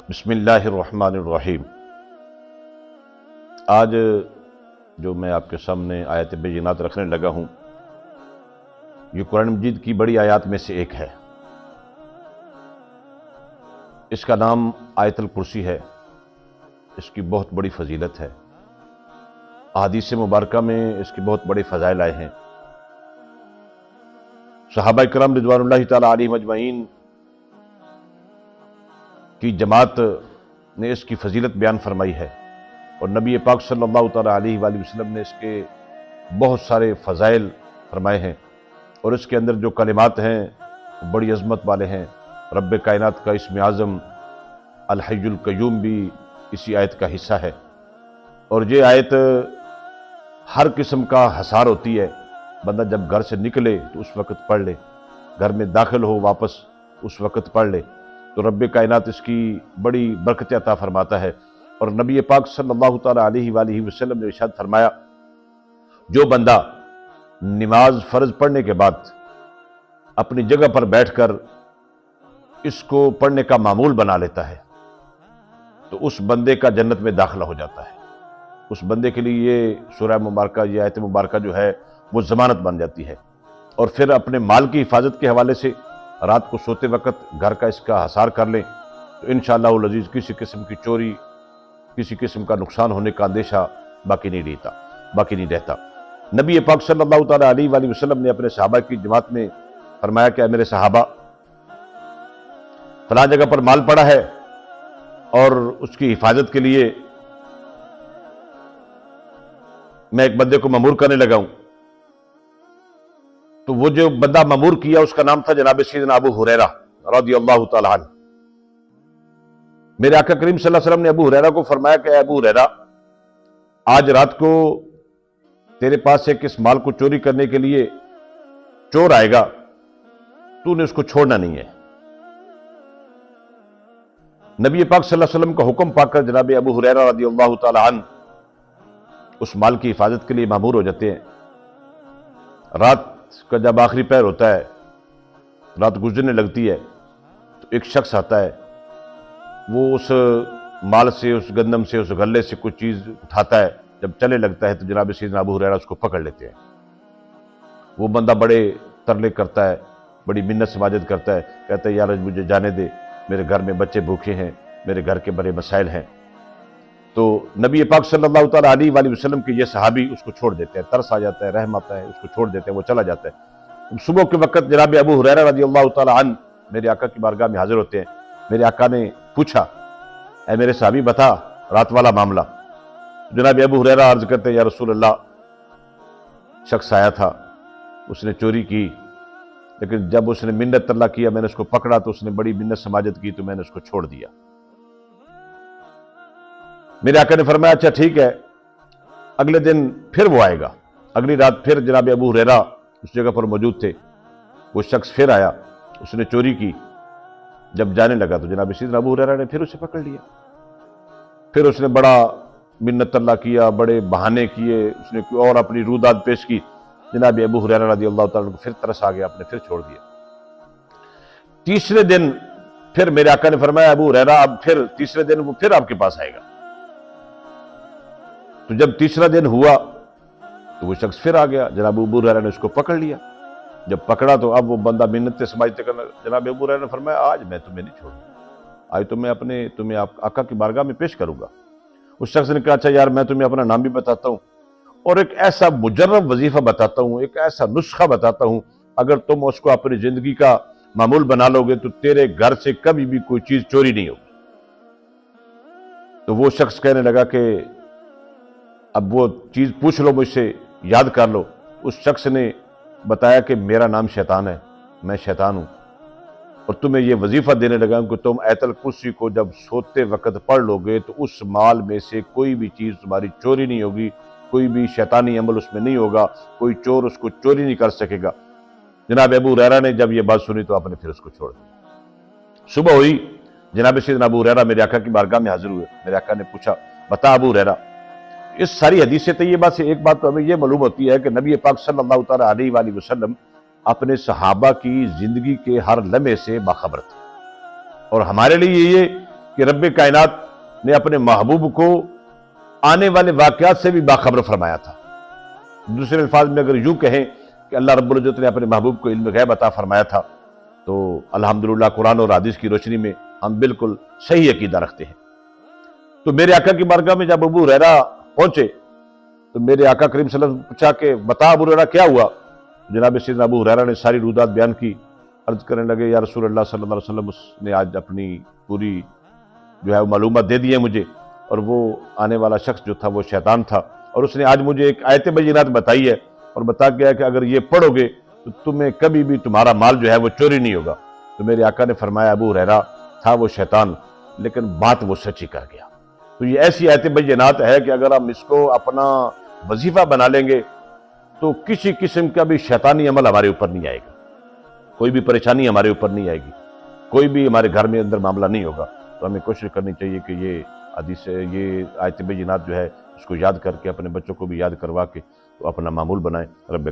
بسم اللہ الرحمن الرحیم۔ آج جو میں آپ کے سامنے آیت بینات رکھنے لگا ہوں، یہ قرآن مجید کی بڑی آیات میں سے ایک ہے۔ اس کا نام آیت الکرسی ہے۔ اس کی بہت بڑی فضیلت ہے۔ احادیث مبارکہ میں اس کی بہت بڑے فضائل آئے ہیں۔ صحابہ کرام رضوان اللہ تعالی علیہم اجمعین کی جماعت نے اس کی فضیلت بیان فرمائی ہے، اور نبی پاک صلی اللہ تعالی علیہ وآلہ وسلم نے اس کے بہت سارے فضائل فرمائے ہیں، اور اس کے اندر جو کلمات ہیں وہ بڑی عظمت والے ہیں۔ رب کائنات کا اسم اعظم الحی القیوم بھی اسی آیت کا حصہ ہے، اور یہ آیت ہر قسم کا حصار ہوتی ہے۔ بندہ جب گھر سے نکلے تو اس وقت پڑھ لے، گھر میں داخل ہو واپس اس وقت پڑھ لے، تو رب کائنات اس کی بڑی برکت عطا فرماتا ہے۔ اور نبی پاک صلی اللہ تعالی علیہ وآلہ وسلم نے ارشاد فرمایا، جو بندہ نماز فرض پڑھنے کے بعد اپنی جگہ پر بیٹھ کر اس کو پڑھنے کا معمول بنا لیتا ہے تو اس بندے کا جنت میں داخلہ ہو جاتا ہے۔ اس بندے کے لیے یہ سورہ مبارکہ، یہ آیت مبارکہ جو ہے وہ ضمانت بن جاتی ہے۔ اور پھر اپنے مال کی حفاظت کے حوالے سے رات کو سوتے وقت گھر کا اس کا حصار کر لیں تو انشاءاللہ العزیز کسی قسم کی چوری، کسی قسم کا نقصان ہونے کا اندیشہ باقی نہیں رہتا۔ نبی پاک صلی اللہ تعالی علیہ وآلہ وسلم نے اپنے صحابہ کی جماعت میں فرمایا کہ اے میرے صحابہ، فلاں جگہ پر مال پڑا ہے اور اس کی حفاظت کے لیے میں ایک بندے کو مامور کرنے لگا ہوں۔ تو وہ جو بندہ مامور کیا اس کا نام تھا جناب سیدنا ابو ہریرہ رضی اللہ تعالی عنہ۔ میرے آقا کریم صلی اللہ علیہ وسلم نے ابو ہریرہ کو فرمایا کہ اے ابو ہریرہ، آج رات کو تیرے پاس ایک اس مال کو چوری کرنے کے لیے چور آئے گا، تو نے اس کو چھوڑنا نہیں ہے۔ نبی پاک صلی اللہ علیہ وسلم کا حکم پا کر جناب ابو ہریرہ رضی اللہ تعالی عنہ اس مال کی حفاظت کے لیے مامور ہو جاتے ہیں۔ رات کا جب آخری پہر ہوتا ہے، رات گزرنے لگتی ہے، تو ایک شخص آتا ہے، وہ اس مال سے، اس گندم سے، اس غلے سے کچھ چیز اٹھاتا ہے۔ جب چلے لگتا ہے تو جناب سیدنا ابو ہریرہ اس کو پکڑ لیتے ہیں۔ وہ بندہ بڑے ترلے کرتا ہے، بڑی منت سماجت کرتا ہے، کہتا ہے یار مجھے جانے دے، میرے گھر میں بچے بھوکے ہیں، میرے گھر کے بڑے مسائل ہیں۔ تو نبی پاک صلی اللہ تعالی علیہ وآلہ وسلم کے یہ صحابی اس کو چھوڑ دیتے ہیں، ترس آ جاتا ہے، رحم آتا ہے، اس کو چھوڑ دیتے ہیں، وہ چلا جاتا ہے۔ صبح کے وقت جناب ابو ہریرہ رضی اللہ تعالی عنہ میرے آقا کی بارگاہ میں حاضر ہوتے ہیں۔ میرے آقا نے پوچھا، اے میرے صحابی بتا رات والا معاملہ۔ جناب ابو ہریرہ عرض کرتے ہیں، یا رسول اللہ، شخص آیا تھا، اس نے چوری کی، لیکن جب اس نے منت ترلا کیا، میں نے اس کو پکڑا تو اس نے بڑی منت سماجت کی، تو میں نے اس کو چھوڑ دیا۔ میرے آقا نے فرمایا اچھا ٹھیک ہے، اگلے دن پھر وہ آئے گا۔ اگلی رات پھر جناب ابو ہریرہ اس جگہ پر موجود تھے۔ وہ شخص پھر آیا، اس نے چوری کی۔ جب جانے لگا تو جناب سیدنا ابو ہریرہ نے پھر اسے پکڑ لیا۔ پھر اس نے بڑا منت اللہ کیا، بڑے بہانے کیے، اس نے کوئی اور اپنی روداد پیش کی۔ جناب ابو ہریرہ رضی اللہ تعالیٰ کو پھر ترس آ گیا، آپ نے پھر چھوڑ دیا۔ تیسرے دن پھر میرے آقا نے فرمایا ابو ہریرہ، اب پھر تیسرے دن وہ پھر آپ کے پاس آئے گا۔ تو جب تیسرا دن ہوا تو وہ شخص پھر آ گیا، جناب ابو ہریرہ نے اس کو پکڑ لیا۔ جب پکڑا تو اب وہ بندہ منتیں سماجتیں کرنا، جناب ابو ہریرہ نے فرمایا آج میں تمہیں نہیں چھوڑوں گا، آج تو میں تمہیں آقا کی بارگاہ میں پیش کروں گا۔ اس شخص نے کہا اچھا یار، میں تمہیں اپنا نام بھی بتاتا ہوں اور ایک ایسا مجرب وظیفہ بتاتا ہوں، ایک ایسا نسخہ بتاتا ہوں، اگر تم اس کو اپنی زندگی کا معمول بنا لو گے تو تیرے گھر سے کبھی بھی کوئی چیز چوری نہیں ہوگی۔ تو وہ شخص کہنے لگا کہ اب وہ چیز پوچھ لو مجھ سے، یاد کر لو۔ اس شخص نے بتایا کہ میرا نام شیطان ہے، میں شیطان ہوں، اور تمہیں یہ وظیفہ دینے لگا ہوں کہ تم آیت الکرسی کو جب سوتے وقت پڑھ لو گے تو اس مال میں سے کوئی بھی چیز تمہاری چوری نہیں ہوگی، کوئی بھی شیطانی عمل اس میں نہیں ہوگا، کوئی چور اس کو چوری نہیں کر سکے گا۔ جناب ابو ہریرہ نے جب یہ بات سنی تو آپ نے پھر اس کو چھوڑ دیا۔ صبح ہوئی، جناب سیدنا ابو ہریرہ میرے آقا کی بارگاہ میں حاضر ہوئے۔ میرے آقا نے پوچھا بتا ابو ہریرہ، اس ساری حدیث طیبہ سے ایک بات تو ہمیں یہ معلوم ہوتی ہے کہ نبی پاک صلی اللہ تعالی علیہ وآلہ وسلم اپنے صحابہ کی زندگی کے ہر لمحے سے باخبر تھے، اور ہمارے لیے یہ کہ رب کائنات نے اپنے محبوب کو آنے والے واقعات سے بھی باخبر فرمایا تھا۔ دوسرے الفاظ میں اگر یوں کہیں کہ اللہ رب العزت نے اپنے محبوب کو علم غیب عطا فرمایا تھا، تو الحمدللہ قرآن اور حدیث کی روشنی میں ہم بالکل صحیح عقیدہ رکھتے ہیں۔ تو میرے آقا کی بارگاہ میں جب ابو ہریرہ پہنچے تو میرے آقا کریم صلی اللہ علیہ وسلم پوچھا کہ بتا ابو ہریرہ کیا ہوا؟ جناب سیدنا ابو ہریرہ نے ساری رودات بیان کی، عرض کرنے لگے یا رسول اللہ صلی اللہ علیہ وسلم، اس نے آج اپنی پوری جو ہے معلومات دے دی ہے مجھے، اور وہ آنے والا شخص جو تھا وہ شیطان تھا، اور اس نے آج مجھے ایک آیت بینات بتائی ہے اور بتا گیا کہ اگر یہ پڑھو گے تو تمہیں کبھی بھی تمہارا مال جو ہے وہ چوری نہیں ہوگا۔ تو میرے آقا نے فرمایا ابو ہریرہ تھا وہ شیطان، لیکن بات وہ سچی کر گیا۔ تو یہ ایسی آیت بینات ہے کہ اگر ہم اس کو اپنا وظیفہ بنا لیں گے تو کسی قسم کا بھی شیطانی عمل ہمارے اوپر نہیں آئے گا، کوئی بھی پریشانی ہمارے اوپر نہیں آئے گی، کوئی بھی ہمارے گھر میں اندر معاملہ نہیں ہوگا۔ تو ہمیں کوشش کرنی چاہیے کہ یہ حدیث، یہ آیت بینات جو ہے اس کو یاد کر کے اپنے بچوں کو بھی یاد کروا کے تو اپنا معمول بنائیں۔ رب